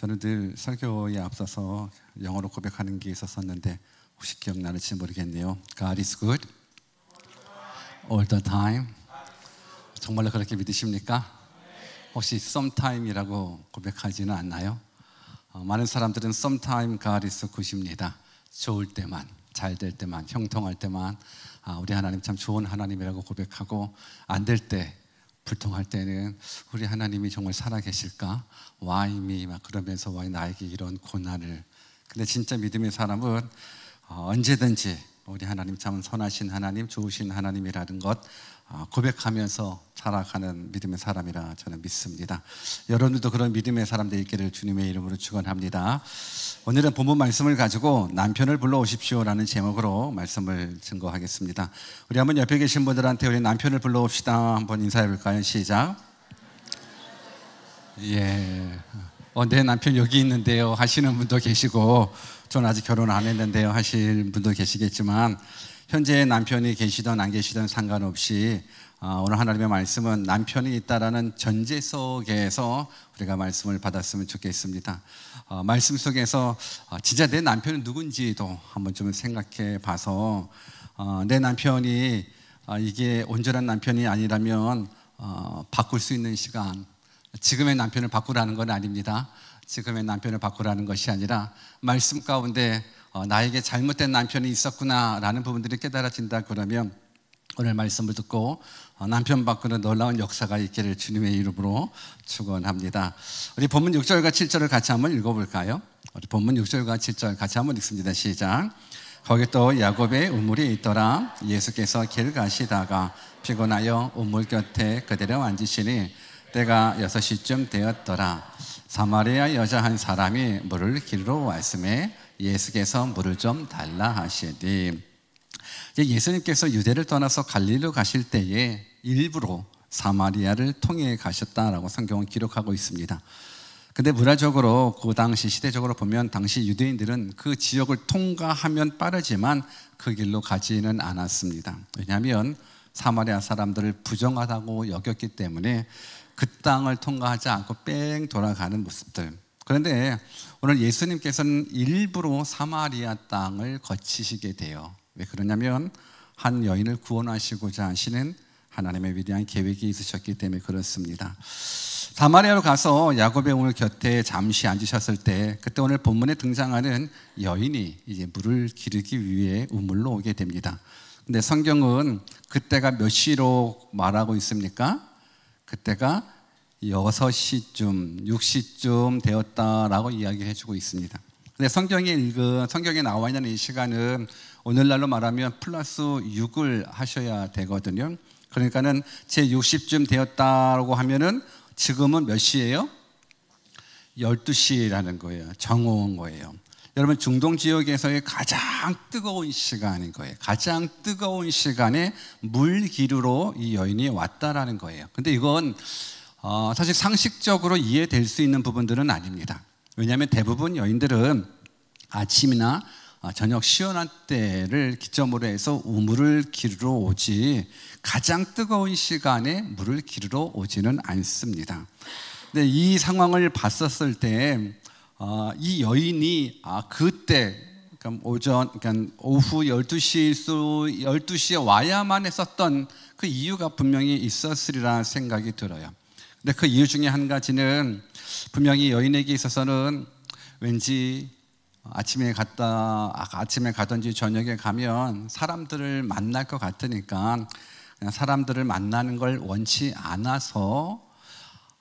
저는 늘 설교에 앞서서 영어로 고백하는 게 있었었는데 혹시 기억나는지 모르겠네요. God is good all the time. 정말로 그렇게 믿으십니까? 혹시 sometime이라고 고백하지는 않나요? 많은 사람들은 sometime God is good입니다. 좋을 때만, 잘 될 때만, 형통할 때만 우리 하나님 참 좋은 하나님이라고 고백하고, 안 될 때, 불통할 때는 우리 하나님이 정말 살아계실까? Why me? 막 그러면서 왜 나에게 이런 고난을. 근데 진짜 믿음의 사람은 언제든지 우리 하나님 참 선하신 하나님, 좋으신 하나님이라는 것 고백하면서 살아가는 믿음의 사람이라 저는 믿습니다. 여러분들도 그런 믿음의 사람들 있기를 주님의 이름으로 축원합니다. 오늘은 본문 말씀을 가지고 남편을 불러오십시오라는 제목으로 말씀을 증거하겠습니다. 우리 한번 옆에 계신 분들한테 우리 남편을 불러옵시다 한번 인사해 볼까요? 시작. 예. 내 남편 여기 있는데요 하시는 분도 계시고, 저는 아직 결혼 안 했는데요 하실 분도 계시겠지만, 현재 남편이 계시든 안 계시든 상관없이 오늘 하나님의 말씀은 남편이 있다라는 전제 속에서 우리가 말씀을 받았으면 좋겠습니다. 말씀 속에서 진짜 내 남편은 누군지도 한번 좀 생각해 봐서, 내 남편이 이게 온전한 남편이 아니라면 바꿀 수 있는 시간, 지금의 남편을 바꾸라는 건 아닙니다. 지금의 남편을 바꾸라는 것이 아니라 말씀 가운데 나에게 잘못된 남편이 있었구나 라는 부분들이 깨달아진다 그러면 오늘 말씀을 듣고 남편 바꾸는 놀라운 역사가 있기를 주님의 이름으로 축원합니다. 우리 본문 6절과 7절을 같이 한번 읽어볼까요? 우리 본문 6절과 7절 같이 한번 읽습니다. 시작. 거기 또 야곱의 우물이 있더라. 예수께서 길 가시다가 피곤하여 우물 곁에 그대로 앉으시니 때가 6시쯤 되었더라. 사마리아 여자 한 사람이 물을 기르러 왔음에 예수께서 물을 좀 달라 하시니, 예수님께서 유대를 떠나서 갈릴리로 가실 때에 일부러 사마리아를 통해 가셨다라고 성경은 기록하고 있습니다. 근데 문화적으로 그 당시 시대적으로 보면 당시 유대인들은 그 지역을 통과하면 빠르지만 그 길로 가지는 않았습니다. 왜냐하면 사마리아 사람들을 부정하다고 여겼기 때문에 그 땅을 통과하지 않고 뺑 돌아가는 모습들. 그런데 오늘 예수님께서는 일부러 사마리아 땅을 거치시게 돼요. 왜 그러냐면 한 여인을 구원하시고자 하시는 하나님의 위대한 계획이 있으셨기 때문에 그렇습니다. 사마리아로 가서 야곱의 우물 곁에 잠시 앉으셨을 때, 그때 오늘 본문에 등장하는 여인이 이제 물을 기르기 위해 우물로 오게 됩니다. 근데 성경은 그때가 몇 시로 말하고 있습니까? 그때가 6시쯤, 6시쯤 되었다라고 이야기를 해주고 있습니다. 근데 성경에 나와 있는 이 시간은 오늘날로 말하면 플러스 6을 하셔야 되거든요. 그러니까는 제 60쯤 되었다라고 하면은 지금은 몇 시예요? 12시라는 거예요. 정오인 거예요. 여러분, 중동 지역에서의 가장 뜨거운 시간인 거예요. 가장 뜨거운 시간에 물 기르러 이 여인이 왔다라는 거예요. 근데 이건 사실 상식적으로 이해될 수 있는 부분들은 아닙니다. 왜냐하면 대부분 여인들은 아침이나 저녁 시원한 때를 기점으로 해서 우물을 기르러 오지, 가장 뜨거운 시간에 물을 기르러 오지는 않습니다. 근데 이 상황을 봤었을 때 이 여인이 그때 그러니까 오후 12시에 와야만 했었던 그 이유가 분명히 있었으리라 생각이 들어요. 근데 그 이유 중에 한 가지는 분명히 여인에게 있어서는 왠지 아침에 가든지 저녁에 가면 사람들을 만날 것 같으니까 그냥 사람들을 만나는 걸 원치 않아서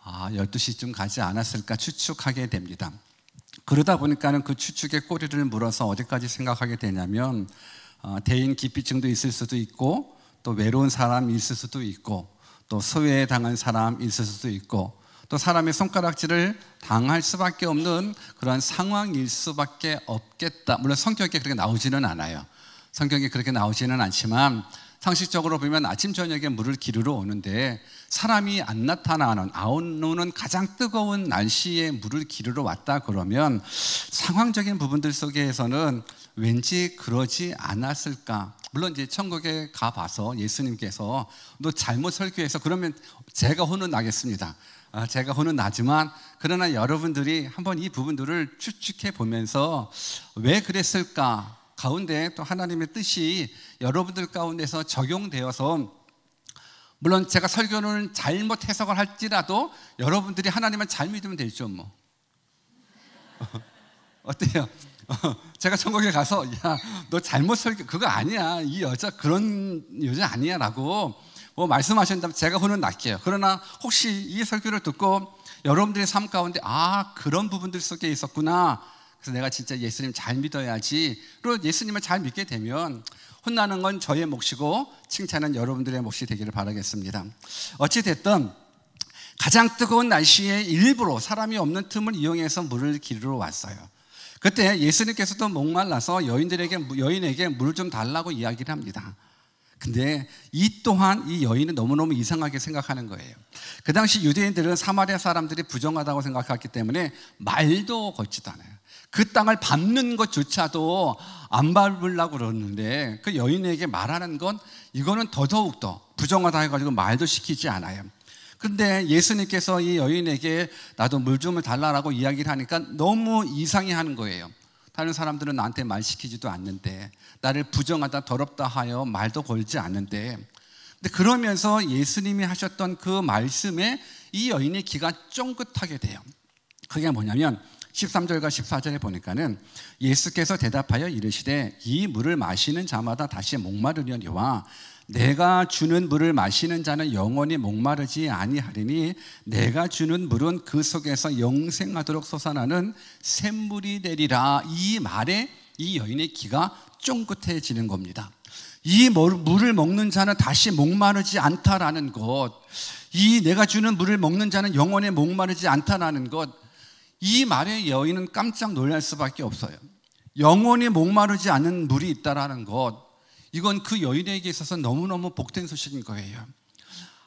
12시쯤 가지 않았을까 추측하게 됩니다. 그러다 보니까는 그 추측에 꼬리를 물어서 어디까지 생각하게 되냐면 대인 기피증도 있을 수도 있고, 또 외로운 사람이 있을 수도 있고, 또 소외당한 사람이 있을 수도 있고, 또 사람의 손가락질을 당할 수밖에 없는 그런 상황일 수밖에 없겠다. 물론 성경에 그렇게 나오지는 않아요. 성경에 그렇게 나오지는 않지만 상식적으로 보면 아침 저녁에 물을 기르러 오는데 사람이 안 나오는 가장 뜨거운 날씨에 물을 기르러 왔다 그러면 상황적인 부분들 속에서는 왠지 그러지 않았을까. 물론 이제 천국에 가봐서 예수님께서 너 잘못 설교해서 그러면 제가 혼을 나겠습니다. 제가 혼은 나지만 그러나 여러분들이 한번 이 부분들을 추측해 보면서 왜 그랬을까 가운데 또 하나님의 뜻이 여러분들 가운데서 적용되어서 물론 제가 설교는 잘못 해석을 할지라도 여러분들이 하나님을 잘 믿으면 되죠 뭐. 어때요? 제가 천국에 가서 야, 너 잘못 설교 그거 아니야. 이 여자 그런 여자 아니야 라고 뭐 말씀하신다면 제가 혼은 날게요. 그러나 혹시 이 설교를 듣고 여러분들의 삶 가운데 그런 부분들 속에 있었구나. 그래서 내가 진짜 예수님 잘 믿어야지. 그리고 예수님을 잘 믿게 되면 혼나는 건 저의 몫이고 칭찬은 여러분들의 몫이 되기를 바라겠습니다. 어찌됐든 가장 뜨거운 날씨에 일부러 사람이 없는 틈을 이용해서 물을 기르러 왔어요. 그때 예수님께서도 목말라서 여인에게 물을 좀 달라고 이야기를 합니다. 근데 이 또한 이 여인은 너무너무 이상하게 생각하는 거예요. 그 당시 유대인들은 사마리아 사람들이 부정하다고 생각했기 때문에 말도 걸지도 않아요. 그 땅을 밟는 것조차도 안 밟으려고 그러는데 그 여인에게 말하는 건 이거는 더더욱더 부정하다 해가지고 말도 시키지 않아요. 그런데 예수님께서 이 여인에게 나도 물 좀 달라라고 이야기를 하니까 너무 이상해하는 거예요. 다른 사람들은 나한테 말 시키지도 않는데 나를 부정하다 더럽다 하여 말도 걸지 않는데 근데 그러면서 예수님이 하셨던 그 말씀에 이 여인의 귀가 쫑긋하게 돼요. 그게 뭐냐면 13절과 14절에 보니까는 예수께서 대답하여 이르시되 이 물을 마시는 자마다 다시 목마르려니와 내가 주는 물을 마시는 자는 영원히 목마르지 아니하리니 내가 주는 물은 그 속에서 영생하도록 솟아나는 샘물이 되리라. 이 말에 이 여인의 귀가 쫑긋해지는 겁니다. 이 물을 먹는 자는 다시 목마르지 않다라는 것, 이 내가 주는 물을 먹는 자는 영원히 목마르지 않다라는 것, 이 말에 여인은 깜짝 놀랄 수밖에 없어요. 영원히 목마르지 않는 물이 있다라는 것, 이건 그 여인에게 있어서 너무너무 복된 소식인 거예요.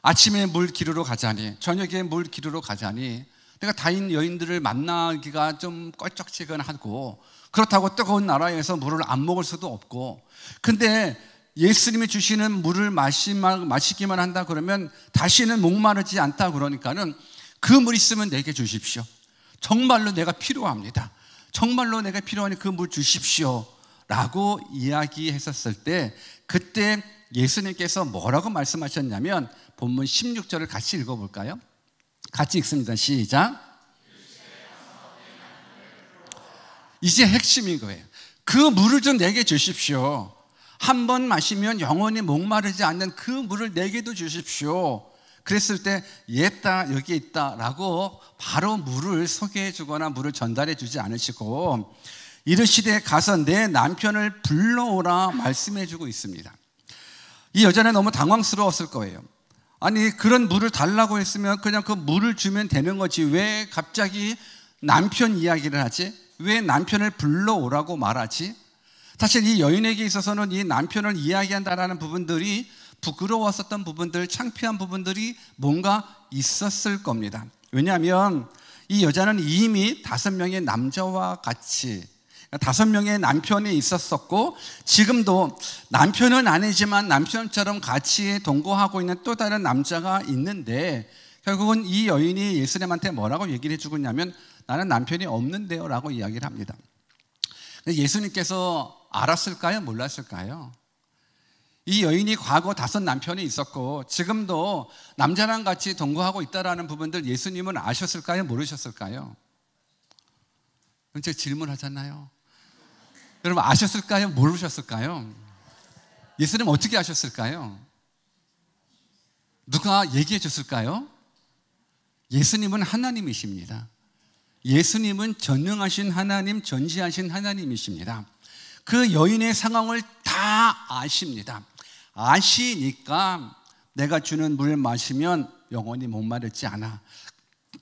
아침에 물 기르러 가자니 저녁에 물 기르러 가자니 내가 다인 여인들을 만나기가 좀 껄쩍지근하고 그렇다고 뜨거운 나라에서 물을 안 먹을 수도 없고 근데 예수님이 주시는 물을 마시기만 한다 그러면 다시는 목마르지 않다 그러니까는 그 물 있으면 내게 주십시오. 정말로 내가 필요합니다. 정말로 내가 필요하니 그 물 주십시오 라고 이야기했었을 때 그때 예수님께서 뭐라고 말씀하셨냐면 본문 16절을 같이 읽어볼까요? 같이 읽습니다. 시작. 이제 핵심인 거예요. 그 물을 좀 내게 주십시오. 한 번 마시면 영원히 목마르지 않는 그 물을 내게도 주십시오. 그랬을 때 얘다 여기 있다 라고 바로 물을 소개해 주거나 물을 전달해 주지 않으시고 이르시되 가서 내 남편을 불러오라 말씀해 주고 있습니다. 이 여자는 너무 당황스러웠을 거예요. 아니 그런 물을 달라고 했으면 그냥 그 물을 주면 되는 거지 왜 갑자기 남편 이야기를 하지? 왜 남편을 불러오라고 말하지? 사실 이 여인에게 있어서는 이 남편을 이야기한다라는 부분들이 부끄러웠었던 부분들, 창피한 부분들이 뭔가 있었을 겁니다. 왜냐하면 이 여자는 이미 5명의 남자와 같이 5명의 남편이 있었었고 지금도 남편은 아니지만 남편처럼 같이 동거하고 있는 또 다른 남자가 있는데 결국은 이 여인이 예수님한테 뭐라고 얘기를 해주고 있냐면 나는 남편이 없는데요 라고 이야기를 합니다. 예수님께서 알았을까요? 몰랐을까요? 이 여인이 과거 5 남편이 있었고 지금도 남자랑 같이 동거하고 있다는 부분들 예수님은 아셨을까요? 모르셨을까요? 제가 질문하잖아요. 여러분 아셨을까요? 모르셨을까요? 예수님 어떻게 아셨을까요? 누가 얘기해 줬을까요? 예수님은 하나님이십니다. 예수님은 전능하신 하나님, 전지하신 하나님이십니다. 그 여인의 상황을 다 아십니다. 아시니까 내가 주는 물 마시면 영원히 목마르지 않아.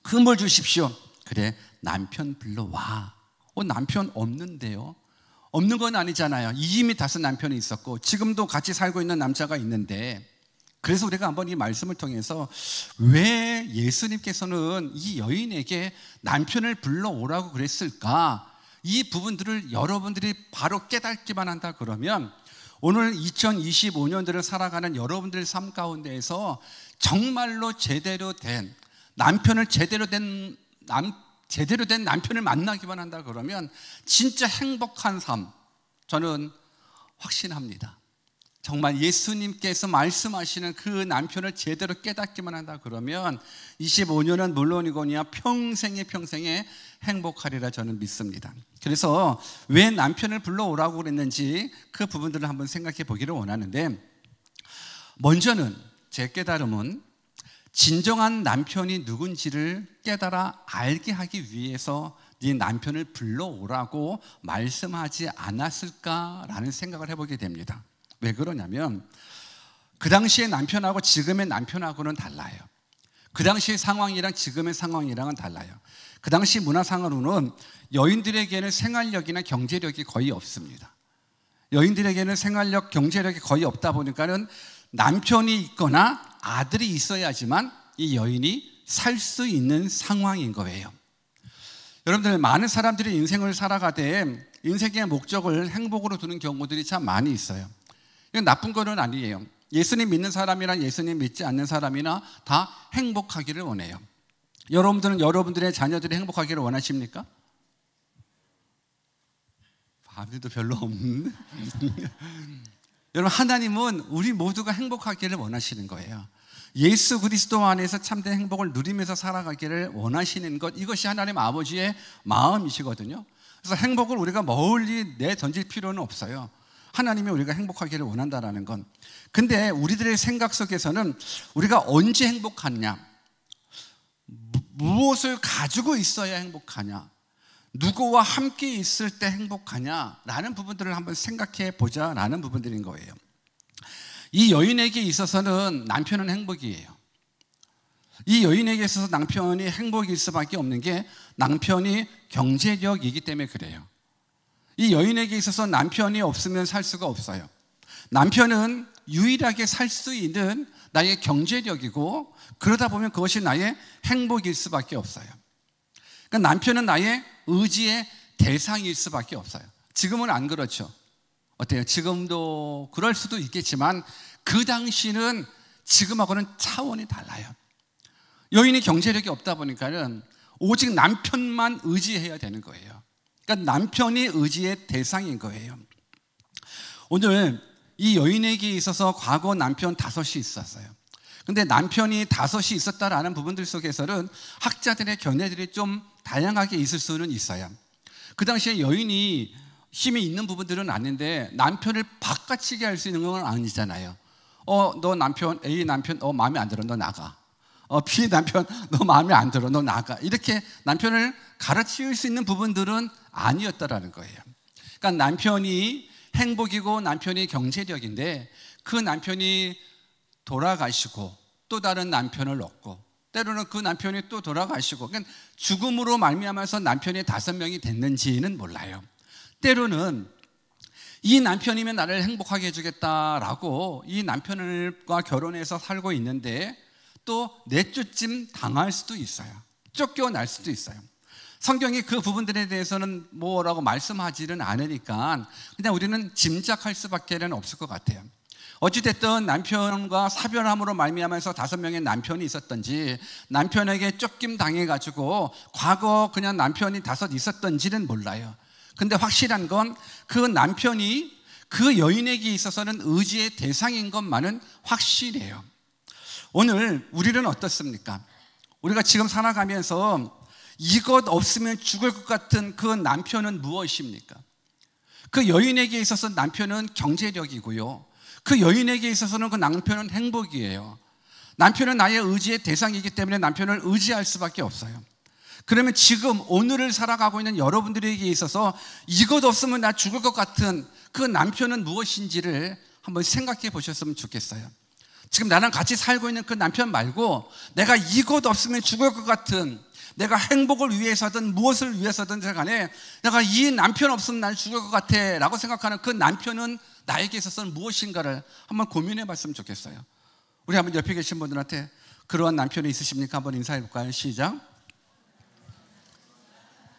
그 물 주십시오. 그래 남편 불러와. 남편 없는데요? 없는 건 아니잖아요. 이미 5 남편이 있었고 지금도 같이 살고 있는 남자가 있는데 그래서 우리가 한번 이 말씀을 통해서 왜 예수님께서는 이 여인에게 남편을 불러오라고 그랬을까? 이 부분들을 여러분들이 바로 깨닫기만 한다 그러면 오늘 2025년들을 살아가는 여러분들 삶 가운데에서 정말로 제대로 된 남편을 제대로 된 남편을 만나기만 한다 그러면 진짜 행복한 삶, 저는 확신합니다. 정말 예수님께서 말씀하시는 그 남편을 제대로 깨닫기만 한다 그러면 25년은 물론이거니와 평생에 행복하리라 저는 믿습니다. 그래서 왜 남편을 불러오라고 그랬는지 그 부분들을 한번 생각해 보기를 원하는데, 먼저는 제 깨달음은 진정한 남편이 누군지를 깨달아 알게 하기 위해서 네 남편을 불러오라고 말씀하지 않았을까라는 생각을 해보게 됩니다. 왜 그러냐면 그 당시의 남편하고 지금의 남편하고는 달라요. 그 당시의 상황이랑 지금의 상황이랑은 달라요. 그 당시 문화상으로는 여인들에게는 생활력이나 경제력이 거의 없습니다. 여인들에게는 생활력, 경제력이 거의 없다 보니까는 남편이 있거나 아들이 있어야지만 이 여인이 살 수 있는 상황인 거예요. 여러분들, 많은 사람들이 인생을 살아가되 인생의 목적을 행복으로 두는 경우들이 참 많이 있어요. 이건 나쁜 거는 아니에요. 예수님 믿는 사람이나 예수님 믿지 않는 사람이나 다 행복하기를 원해요. 여러분들은 여러분들의 자녀들이 행복하기를 원하십니까? 아무도 별로 없는데. 여러분, 하나님은 우리 모두가 행복하기를 원하시는 거예요. 예수 그리스도 안에서 참된 행복을 누리면서 살아가기를 원하시는 것, 이것이 하나님 아버지의 마음이시거든요. 그래서 행복을 우리가 멀리 내던질 필요는 없어요. 하나님이 우리가 행복하기를 원한다라는 건. 근데 우리들의 생각 속에서는 우리가 언제 행복하냐, 무엇을 가지고 있어야 행복하냐, 누구와 함께 있을 때 행복하냐라는 부분들을 한번 생각해 보자라는 부분들인 거예요. 이 여인에게 있어서는 남편은 행복이에요. 이 여인에게 있어서 남편이 행복일 수밖에 없는 게 남편이 경제력이기 때문에 그래요. 이 여인에게 있어서 남편이 없으면 살 수가 없어요. 남편은 유일하게 살 수 있는 나의 경제력이고, 그러다 보면 그것이 나의 행복일 수밖에 없어요. 그러니까 남편은 나의 의지의 대상일 수밖에 없어요. 지금은 안 그렇죠. 어때요? 지금도 그럴 수도 있겠지만 그 당시는 지금하고는 차원이 달라요. 여인이 경제력이 없다 보니까는 오직 남편만 의지해야 되는 거예요. 그러니까 남편이 의지의 대상인 거예요. 오늘 이 여인에게 있어서 과거 남편 5이 있었어요. 근데 남편이 5이 있었다라는 부분들 속에서는 학자들의 견해들이 좀 다양하게 있을 수는 있어요. 그 당시에 여인이 힘이 있는 부분들은 아닌데 남편을 바꿔치기 할 수 있는 건 아니잖아요. 너 남편, A 남편, 마음에 안 들어, 너 나가. B 남편, 너 마음에 안 들어, 너 나가. 이렇게 남편을 갈아치울 수 있는 부분들은 아니었다라는 거예요. 그러니까 남편이 행복이고 남편이 경제력인데 그 남편이 돌아가시고 또 다른 남편을 얻고, 때로는 그 남편이 또 돌아가시고, 그러니까 죽음으로 말미암아서 남편이 5명이 됐는지는 몰라요. 때로는 이 남편이면 나를 행복하게 해주겠다라고 이 남편과 결혼해서 살고 있는데 또 내쫓짐 당할 수도 있어요. 쫓겨날 수도 있어요. 성경이 그 부분들에 대해서는 뭐라고 말씀하지는 않으니까 그냥 우리는 짐작할 수밖에 없을 것 같아요. 어찌됐든 남편과 사별함으로 말미암아서 5명의 남편이 있었던지, 남편에게 쫓김 당해가지고 과거 그냥 남편이 5 있었던지는 몰라요. 근데 확실한 건 그 남편이 그 여인에게 있어서는 의지의 대상인 것만은 확실해요. 오늘 우리는 어떻습니까? 우리가 지금 살아가면서 이것 없으면 죽을 것 같은 그 남편은 무엇입니까? 그 여인에게 있어서 남편은 경제력이고요, 그 여인에게 있어서는 그 남편은 행복이에요. 남편은 나의 의지의 대상이기 때문에 남편을 의지할 수밖에 없어요. 그러면 지금 오늘을 살아가고 있는 여러분들에게 있어서 이것 없으면 나 죽을 것 같은 그 남편은 무엇인지를 한번 생각해 보셨으면 좋겠어요. 지금 나랑 같이 살고 있는 그 남편 말고 내가 이것 없으면 죽을 것 같은, 내가 행복을 위해서든 무엇을 위해서든 간에 내가 이 남편 없으면 난 죽을 것 같아 라고 생각하는 그 남편은 나에게 있어서는 무엇인가를 한번 고민해 봤으면 좋겠어요. 우리 한번 옆에 계신 분들한테 그러한 남편이 있으십니까? 한번 인사해 볼까요? 시작.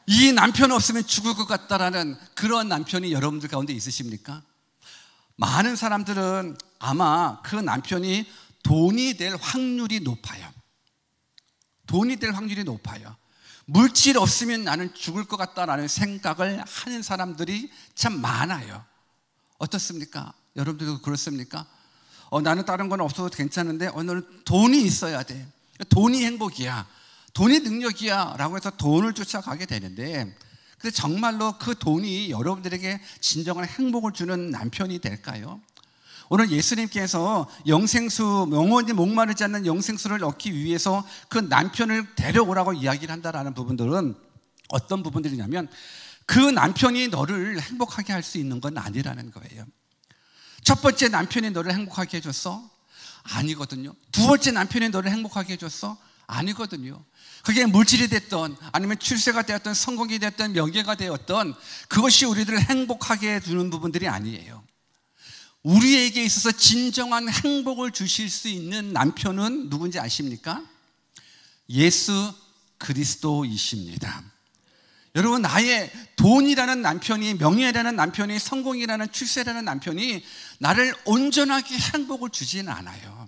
이 남편 없으면 죽을 것 같다라는 그런 남편이 여러분들 가운데 있으십니까? 많은 사람들은 아마 그 남편이 돈이 될 확률이 높아요. 돈이 될 확률이 높아요. 물질 없으면 나는 죽을 것 같다라는 생각을 하는 사람들이 참 많아요. 어떻습니까? 여러분들도 그렇습니까? 나는 다른 건 없어도 괜찮은데 너는 돈이 있어야 돼. 돈이 행복이야. 돈이 능력이야 라고 해서 돈을 쫓아가게 되는데, 근데 정말로 그 돈이 여러분들에게 진정한 행복을 주는 남편이 될까요? 오늘 예수님께서 영생수, 영원히 목마르지 않는 영생수를 얻기 위해서 그 남편을 데려오라고 이야기를 한다라는 부분들은 어떤 부분들이냐면, 그 남편이 너를 행복하게 할 수 있는 건 아니라는 거예요. 첫 번째 남편이 너를 행복하게 해줬어? 아니거든요. 두 번째 남편이 너를 행복하게 해줬어? 아니거든요. 그게 물질이 됐던, 아니면 출세가 되었던, 성공이 되었던, 명예가 되었던, 그것이 우리들을 행복하게 해주는 부분들이 아니에요. 우리에게 있어서 진정한 행복을 주실 수 있는 남편은 누군지 아십니까? 예수 그리스도이십니다. 여러분, 나의 돈이라는 남편이, 명예라는 남편이, 성공이라는, 출세라는 남편이 나를 온전하게 행복을 주지는 않아요.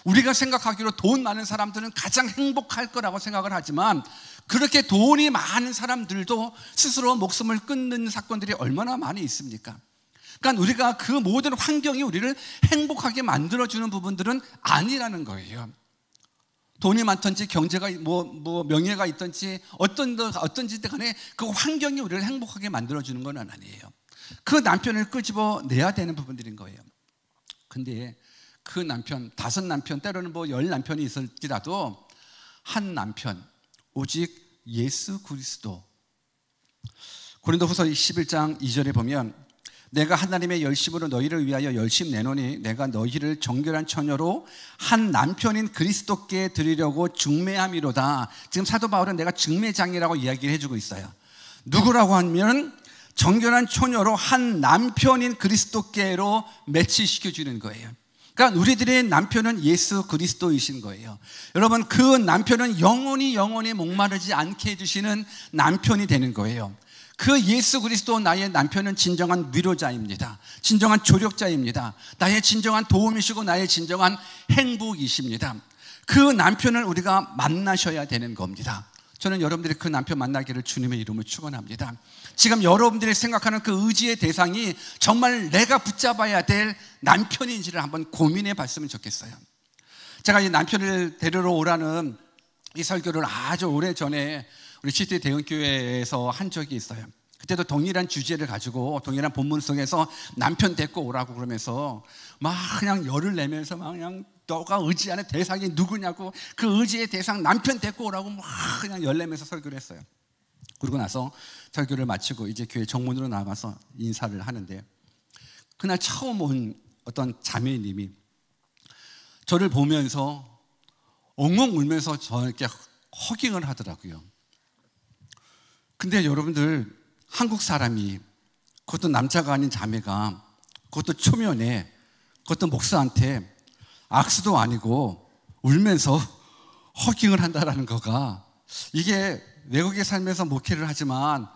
우리가 생각하기로 돈 많은 사람들은 가장 행복할 거라고 생각을 하지만, 그렇게 돈이 많은 사람들도 스스로 목숨을 끊는 사건들이 얼마나 많이 있습니까? 그러니까 우리가 그 모든 환경이 우리를 행복하게 만들어주는 부분들은 아니라는 거예요. 돈이 많든지 경제가 명예가 있든지 어떤지 간에 그 환경이 우리를 행복하게 만들어주는 건 아니에요. 그 남편을 끄집어내야 되는 부분들인 거예요. 근데 그 남편, 5남편, 때로는 10남편이 있을지라도 한 남편, 오직 예수 그리스도. 고린도후서 11장 2절에 보면, 내가 하나님의 열심으로 너희를 위하여 열심 내노니 내가 너희를 정결한 처녀로 한 남편인 그리스도께 드리려고 중매함이로다. 지금 사도 바울은 내가 중매장이라고 이야기를 해주고 있어요. 누구라고 하면 정결한 처녀로 한 남편인 그리스도께로 매치시켜주는 거예요. 그러니까 우리들의 남편은 예수 그리스도이신 거예요. 여러분, 그 남편은 영원히 목마르지 않게 해주시는 남편이 되는 거예요. 그 예수 그리스도, 나의 남편은 진정한 위로자입니다. 진정한 조력자입니다. 나의 진정한 도움이시고 나의 진정한 행복이십니다. 그 남편을 우리가 만나셔야 되는 겁니다. 저는 여러분들이 그 남편 만나기를 주님의 이름으로 축원합니다. 지금 여러분들이 생각하는 그 의지의 대상이 정말 내가 붙잡아야 될 남편인지를 한번 고민해 봤으면 좋겠어요. 제가 이 남편을 데리러 오라는 이 설교를 아주 오래전에 우리 시티 대형교회에서 한 적이 있어요. 그때도 동일한 주제를 가지고 동일한 본문 속에서 남편 데리고 오라고 그러면서 막 그냥 열을 내면서 막 그냥 너가 의지하는 대상이 누구냐고, 그 의지의 대상 남편 데리고 오라고 막 그냥 열내면서 설교를 했어요. 그러고 나서 설교를 마치고 이제 교회 정문으로 나가서 인사를 하는데, 그날 처음 온 어떤 자매님이 저를 보면서 엉엉 울면서 저에게 허깅을 하더라고요. 근데 여러분들, 한국 사람이, 그것도 남자가 아닌 자매가, 그것도 초면에, 그것도 목사한테 악수도 아니고 울면서 허깅을 한다라는 거가, 이게 외국에 살면서 목회를 하지만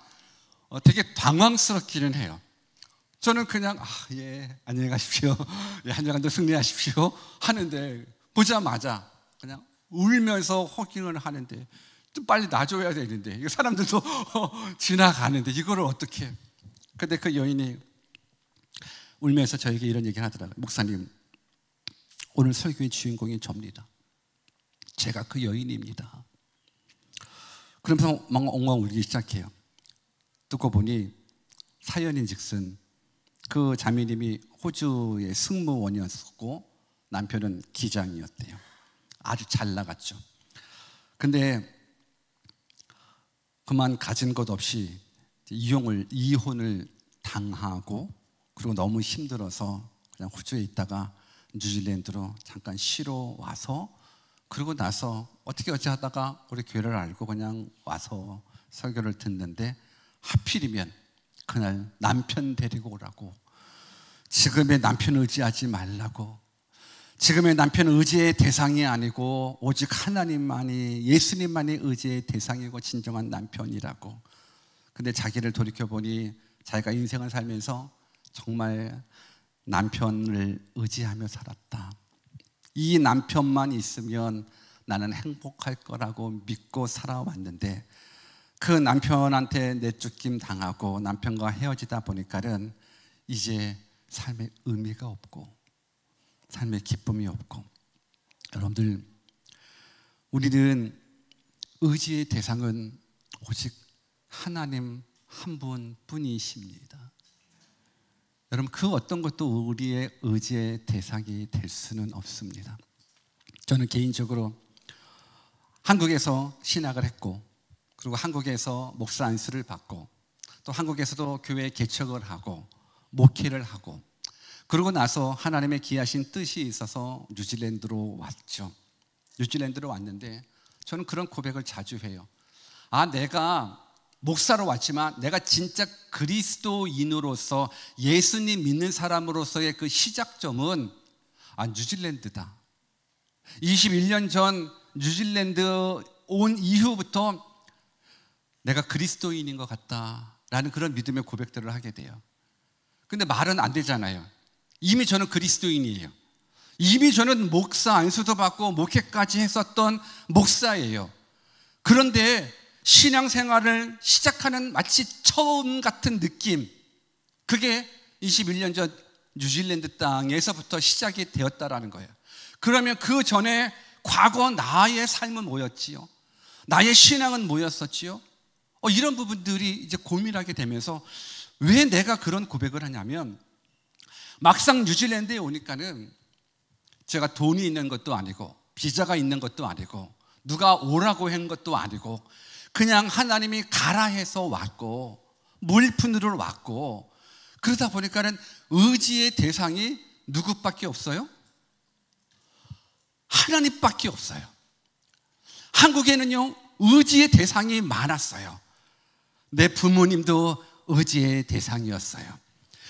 되게 당황스럽기는 해요. 저는 그냥 예, 안녕히 가십시오, 예, 한 주간도 승리하십시오 하는데, 보자마자 그냥 울면서 허깅을 하는데, 좀 빨리 놔줘야 되는데, 이거 사람들도 지나가는데 이거를 어떻게 해? 근데 그 여인이 울면서 저에게 이런 얘기를 하더라고요. 목사님, 오늘 설교의 주인공이 접니다. 제가 그 여인입니다. 그러면서 막 엉엉 울기 시작해요. 듣고 보니 사연인즉슨 그 자매님이 호주의 승무원이었고 남편은 기장이었대요. 아주 잘 나갔죠. 근데 그만 가진 것 없이 이혼을 당하고, 그리고 너무 힘들어서 그냥 호주에 있다가 뉴질랜드로 잠깐 쉬러 와서, 그러고 나서 어떻게 하다가 우리 교회를 알고 그냥 와서 설교를 듣는데, 하필이면 그날 남편 데리고 오라고, 지금의 남편을 의지하지 말라고, 지금의 남편은 의지의 대상이 아니고 오직 하나님만이, 예수님만이 의지의 대상이고 진정한 남편이라고. 근데 자기를 돌이켜보니 자기가 인생을 살면서 정말 남편을 의지하며 살았다. 이 남편만 있으면 나는 행복할 거라고 믿고 살아왔는데 그 남편한테 내쫓김 당하고 남편과 헤어지다 보니까는 이제 삶의 의미가 없고 삶의 기쁨이 없고, 여러분들, 우리는 의지의 대상은 오직 하나님 한 분뿐이십니다. 여러분, 그 어떤 것도 우리의 의지의 대상이 될 수는 없습니다. 저는 개인적으로 한국에서 신학을 했고, 그리고 한국에서 목사 안수를 받고, 또 한국에서도 교회 개척을 하고 목회를 하고, 그러고 나서 하나님의 귀하신 뜻이 있어서 뉴질랜드로 왔죠. 뉴질랜드로 왔는데 저는 그런 고백을 자주 해요. 내가 목사로 왔지만 내가 진짜 그리스도인으로서 예수님 믿는 사람으로서의 그 시작점은 뉴질랜드다. 21년 전 뉴질랜드 온 이후부터 내가 그리스도인인 것 같다라는 그런 믿음의 고백들을 하게 돼요. 근데 말은 안 되잖아요. 이미 저는 그리스도인이에요. 이미 저는 목사 안수도 받고 목회까지 했었던 목사예요. 그런데 신앙생활을 시작하는 마치 처음 같은 느낌, 그게 21년 전 뉴질랜드 땅에서부터 시작이 되었다라는 거예요. 그러면 그 전에 과거 나의 삶은 뭐였지요? 나의 신앙은 뭐였었지요? 이런 부분들이 이제 고민하게 되면서 왜 내가 그런 고백을 하냐면, 막상 뉴질랜드에 오니까는 제가 돈이 있는 것도 아니고 비자가 있는 것도 아니고 누가 오라고 한 것도 아니고 그냥 하나님이 가라 해서 왔고 물품으로 왔고, 그러다 보니까는 의지의 대상이 누구밖에 없어요? 하나님밖에 없어요. 한국에는요, 의지의 대상이 많았어요. 내 부모님도 의지의 대상이었어요.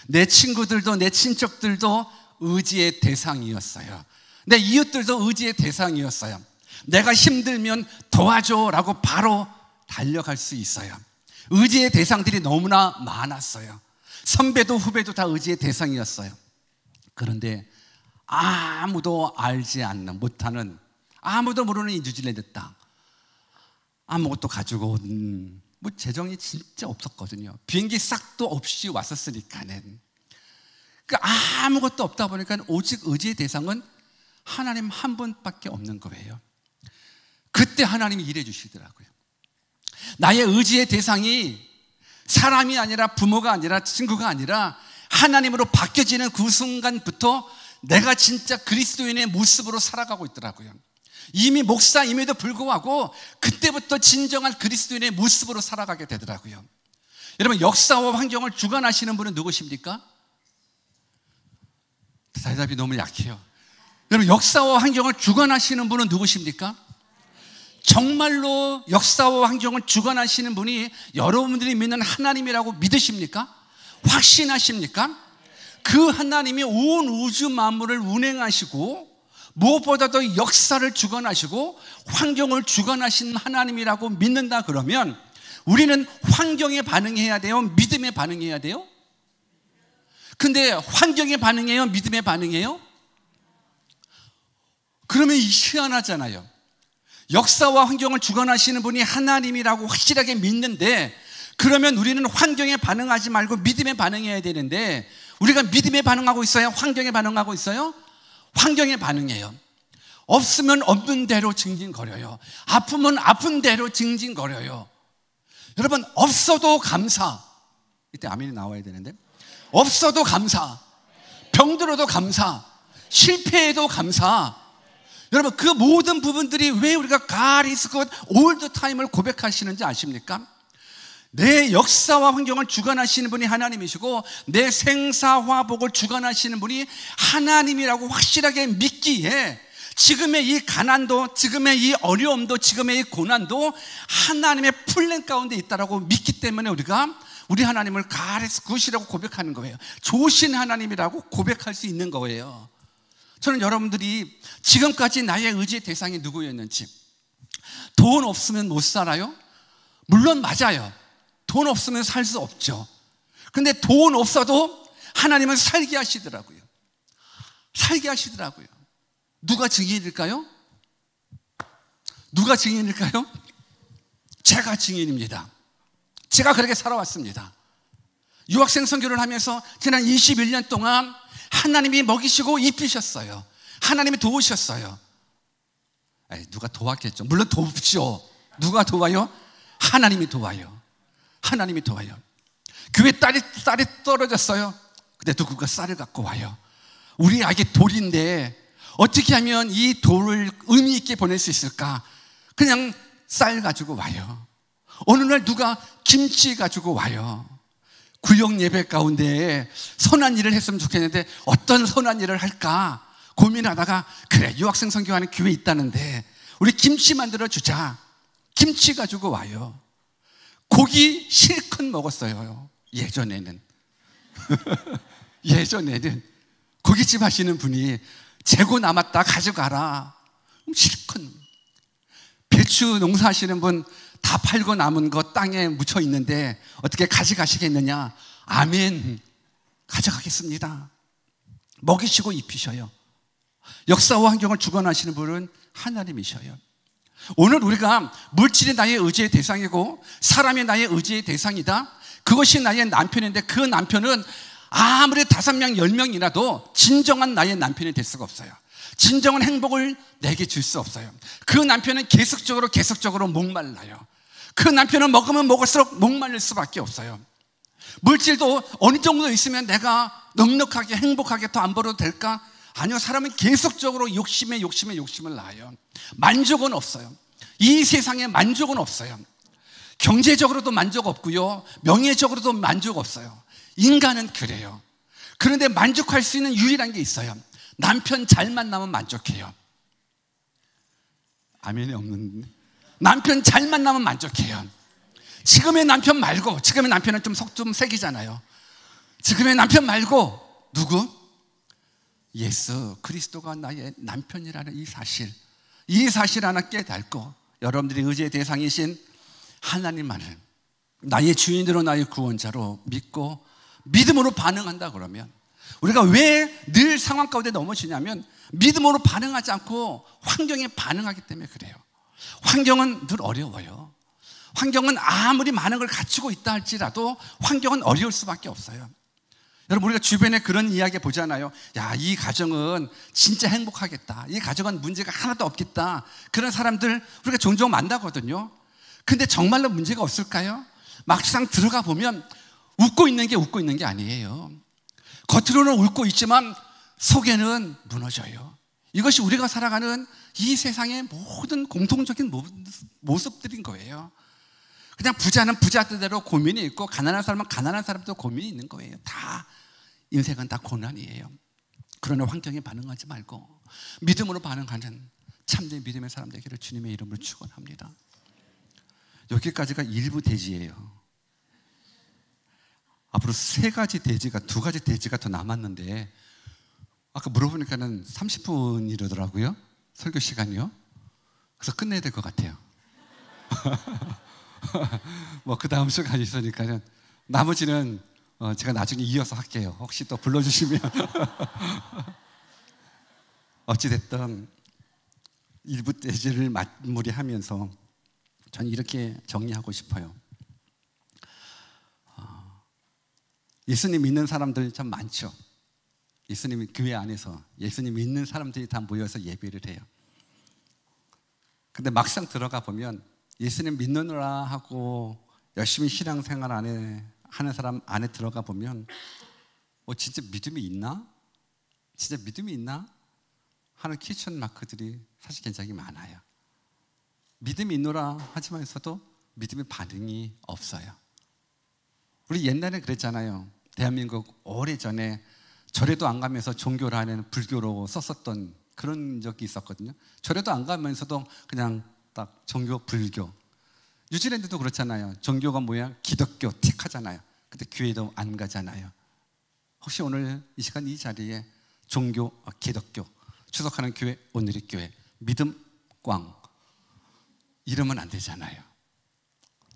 내 친구들도, 내 친척들도 의지의 대상이었어요. 내 이웃들도 의지의 대상이었어요. 내가 힘들면 도와줘라고 바로 달려갈 수 있어요. 의지의 대상들이 너무나 많았어요. 선배도 후배도 다 의지의 대상이었어요. 그런데 아무도 알지 않는, 못하는, 아무도 모르는 이 뉴질랜드 땅, 아무것도 가지고 온 재정이 진짜 없었거든요. 비행기 싹도 없이 왔었으니까는. 아무것도 없다 보니까 오직 의지의 대상은 하나님 한 분밖에 없는 거예요. 그때 하나님이 일해 주시더라고요. 나의 의지의 대상이 사람이 아니라 부모가 아니라 친구가 아니라 하나님으로 바뀌어지는 그 순간부터 내가 진짜 그리스도인의 모습으로 살아가고 있더라고요. 이미 목사임에도 불구하고 그때부터 진정한 그리스도인의 모습으로 살아가게 되더라고요. 여러분, 역사와 환경을 주관하시는 분은 누구십니까? 대답이 너무 약해요. 여러분, 역사와 환경을 주관하시는 분은 누구십니까? 정말로 역사와 환경을 주관하시는 분이 여러분들이 믿는 하나님이라고 믿으십니까? 확신하십니까? 그 하나님이 온 우주 만물을 운행하시고 무엇보다도 역사를 주관하시고 환경을 주관하신 하나님이라고 믿는다 그러면 우리는 환경에 반응해야 돼요? 믿음에 반응해야 돼요? 근데 환경에 반응해요? 믿음에 반응해요? 그러면 희한하잖아요. 역사와 환경을 주관하시는 분이 하나님이라고 확실하게 믿는데, 그러면 우리는 환경에 반응하지 말고 믿음에 반응해야 되는데, 우리가 믿음에 반응하고 있어요? 환경에 반응하고 있어요? 환경에 반응해요. 없으면 없는 대로 징징거려요. 아프면 아픈 대로 징징거려요. 여러분, 없어도 감사. 이때 아멘이 나와야 되는데, 없어도 감사, 병들어도 감사, 실패해도 감사. 여러분, 그 모든 부분들이 왜 우리가 God is good all the time을 고백하시는지 아십니까? 내 역사와 환경을 주관하시는 분이 하나님이시고 내 생사화복을 주관하시는 분이 하나님이라고 확실하게 믿기에 지금의 이 가난도, 지금의 이 어려움도, 지금의 이 고난도 하나님의 플랜 가운데 있다라고 믿기 때문에 우리가 우리 하나님을 God is good이라고 고백하는 거예요. 좋으신 하나님이라고 고백할 수 있는 거예요. 저는 여러분들이 지금까지 나의 의지의 대상이 누구였는지, 돈 없으면 못 살아요? 물론 맞아요. 돈 없으면 살 수 없죠. 근데 돈 없어도 하나님은 살게 하시더라고요. 살게 하시더라고요. 누가 증인일까요? 누가 증인일까요? 제가 증인입니다. 제가 그렇게 살아왔습니다. 유학생 선교를 하면서 지난 21년 동안 하나님이 먹이시고 입히셨어요. 하나님이 도우셨어요. 누가 도왔겠죠. 물론 돕죠. 누가 도와요? 하나님이 도와요. 하나님이 도와요. 교회 쌀이 떨어졌어요. 근데 누구가 쌀을 갖고 와요. 우리 아기 돌인데 어떻게 하면 이 돌을 의미 있게 보낼 수 있을까? 그냥 쌀 가지고 와요. 어느 날 누가 김치 가지고 와요. 구역 예배 가운데 선한 일을 했으면 좋겠는데 어떤 선한 일을 할까 고민하다가, 그래, 유학생 선교하는 교회 있다는데 우리 김치 만들어 주자. 김치 가지고 와요. 고기 실컷 먹었어요. 예전에는 예전에는 고깃집 하시는 분이 재고 남았다 가져가라. 실컷. 배추 농사하시는 분 다 팔고 남은 거 땅에 묻혀 있는데 어떻게 가져가시겠느냐? 아멘, 가져가겠습니다. 먹이시고 입히셔요. 역사와 환경을 주관하시는 분은 하나님이셔요. 오늘 우리가 물질이 나의 의지의 대상이고 사람이 나의 의지의 대상이다, 그것이 나의 남편인데 그 남편은 아무리 5명 10명이라도 진정한 나의 남편이 될 수가 없어요. 진정한 행복을 내게 줄 수 없어요. 그 남편은 계속적으로 목말라요. 그 남편은 먹으면 먹을수록 목말릴 수밖에 없어요. 물질도 어느 정도 있으면 내가 넉넉하게 행복하게 더 안 벌어도 될까? 아니요, 사람은 계속적으로 욕심을 낳아요. 만족은 없어요. 이 세상에 만족은 없어요. 경제적으로도 만족 없고요, 명예적으로도 만족 없어요. 인간은 그래요. 그런데 만족할 수 있는 유일한 게 있어요. 남편 잘 만나면 만족해요. 아멘이 없는데. 남편 잘 만나면 만족해요. 지금의 남편 말고, 지금의 남편은 속 좀 세기잖아요. 지금의 남편 말고 누구? 예수 그리스도가 나의 남편이라는 이 사실 하나 깨닫고 여러분들이 의지의 대상이신 하나님만을 나의 주인으로, 나의 구원자로 믿고 믿음으로 반응한다 그러면, 우리가 왜 늘 상황 가운데 넘어지냐면 믿음으로 반응하지 않고 환경에 반응하기 때문에 그래요. 환경은 늘 어려워요. 환경은 아무리 많은 걸 갖추고 있다 할지라도 환경은 어려울 수밖에 없어요. 여러분, 우리가 주변에 그런 이야기 보잖아요. 야, 이 가정은 진짜 행복하겠다, 이 가정은 문제가 하나도 없겠다, 그런 사람들 우리가 종종 만나거든요. 근데 정말로 문제가 없을까요? 막상 들어가 보면 웃고 있는 게 아니에요. 겉으로는 웃고 있지만 속에는 무너져요. 이것이 우리가 살아가는 이 세상의 모든 공통적인 모습들인 거예요. 그냥 부자는 부자들대로 고민이 있고 가난한 사람은 가난한 사람도 고민이 있는 거예요. 다 인생은 다 고난이에요. 그러나 환경에 반응하지 말고 믿음으로 반응하는 참된 믿음의 사람 되기를 주님의 이름으로 축원합니다. 여기까지가 일부 대지예요. 앞으로 3가지 대지가, 2가지 대지가 더 남았는데, 아까 물어보니까는 30분이러더라고요. 설교 시간이요. 그래서 끝내야 될 것 같아요. 뭐 그 다음 시간이 있으니까는 나머지는 제가 나중에 이어서 할게요. 혹시 또 불러주시면. 어찌됐든 일부 대지를 마무리하면서 저는 이렇게 정리하고 싶어요. 예수님 믿는 사람들 참 많죠. 예수님 교회 안에서 예수님 믿는 사람들이 다 모여서 예배를 해요. 근데 막상 들어가 보면 예수님 믿느라 하고 열심히 신앙생활 안에 하는 사람 안에 들어가 보면 진짜 믿음이 있나? 진짜 믿음이 있나? 하는 퀘스천 마크들이 사실 굉장히 많아요. 믿음이 있노라 하지만서도 믿음의 반응이 없어요. 우리 옛날에 그랬잖아요. 대한민국 오래전에 절에도 안 가면서 종교를 하는 불교로 썼었던 그런 적이 있었거든요. 절에도 안 가면서도 그냥 딱 종교, 불교. 뉴질랜드도 그렇잖아요. 종교가 뭐야? 기독교 틱 하잖아요. 근데 교회도 안 가잖아요. 혹시 오늘 이 시간 이 자리에 종교, 기독교 추석하는 교회, 오늘의 교회, 믿음 꽝 이러면 안 되잖아요.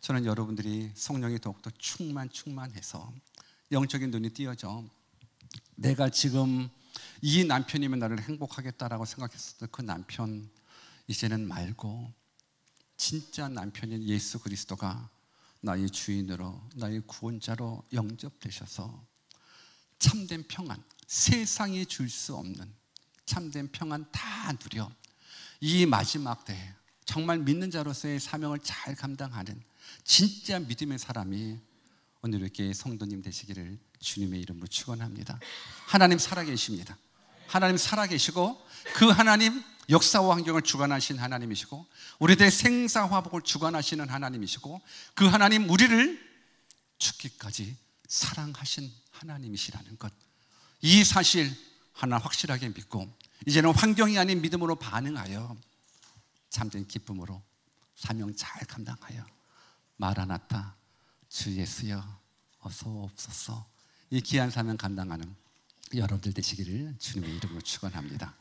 저는 여러분들이 성령이 더욱더 충만해서 영적인 눈이 띄어져 내가 지금 이 남편이면 나를 행복하겠다라고 생각했었던 그 남편 이제는 말고 진짜 남편인 예수 그리스도가 나의 주인으로, 나의 구원자로 영접되셔서 참된 평안, 세상이 줄 수 없는 참된 평안 다 누려 이 마지막 때에 정말 믿는 자로서의 사명을 잘 감당하는 진짜 믿음의 사람이 오늘 이렇게 성도님 되시기를 주님의 이름으로 축원합니다. 하나님 살아계십니다. 하나님 살아계시고 그 하나님 역사와 환경을 주관하신 하나님이시고 우리들의 생사화복을 주관하시는 하나님이시고 그 하나님 우리를 죽기까지 사랑하신 하나님이시라는 것, 이 사실 하나 확실하게 믿고 이제는 환경이 아닌 믿음으로 반응하여 참된 기쁨으로 사명 잘 감당하여 마라나타 주 예수여 어서 옵소서 이 귀한 사명 감당하는 여러분들 되시기를 주님의 이름으로 축원합니다.